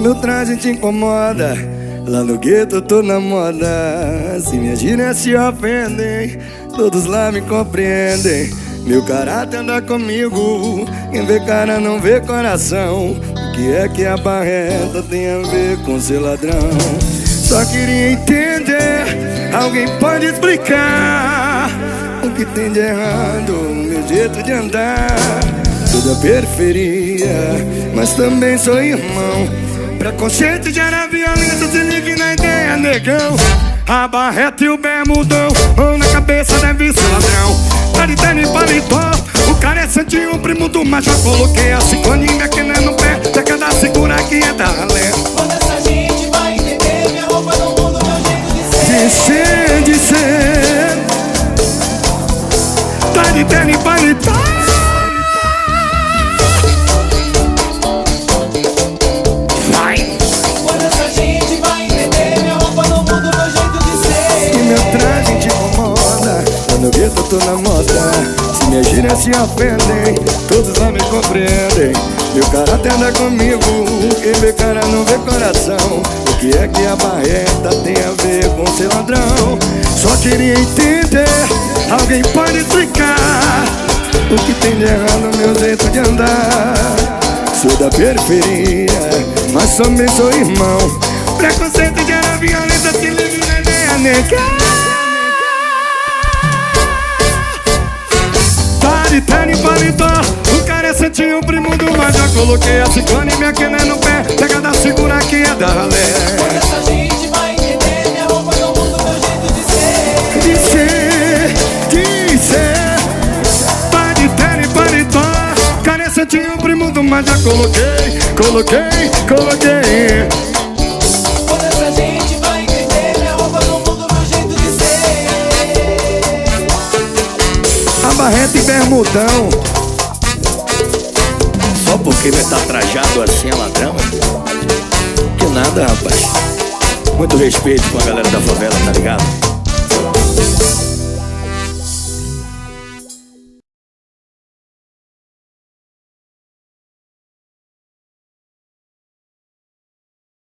meu traje te incomoda, lá no gueto eu tô na moda. Se minhas gírias se ofendem, todos lá me compreendem. Meu caráter anda comigo, quem vê cara não vê coração. O que é que a barreta tem a ver com ser ladrão? Só queria entender, alguém pode explicar o que tem de errado, o meu jeito de andar. Sou da periferia, mas também sou irmão. Preconceito gera violência, se ligue na ideia, negão. A barreta e o bermudão, ou na cabeça deve ser ladrão. Tá de tênis, paletó, o cara é santinho, o primo do macho. Já coloquei a ciconinha que não é no pé, já cada segura que é da ralé. Quando essa gente vai entender, minha roupa não muda, meu jeito de ser. De ser. Tá de tênis, paletó. No gueto eu tô na moda, se minhas gírias se ofendem, todos lá me compreendem. Meu caráter anda comigo, quem vê cara não vê coração. O que é que a barreta tem a ver com ser ladrão? Só queria entender, alguém pode explicar o que tem de errado no meu jeito de andar. Sou da periferia, mas também sou irmão. Preconceito gera violência, se liga na ideia, nega. De tênis, paletó, o cara é santinho, o primo do mar. Já coloquei a ciclone, minha quena no pé, pega da segura que é da ralé. Quando essa gente vai entender, minha roupa não muda, meu jeito de ser. De ser. Tá de tênis, paletó, o cara é santinho, o primo do mar. Já coloquei. Quando essa gente vai entender, minha roupa não muda, meu jeito de ser. A barreta e bermudão. Só porque ele tá trajado assim é ladrão? Que nada, rapaz. Muito respeito com a galera da favela, tá ligado?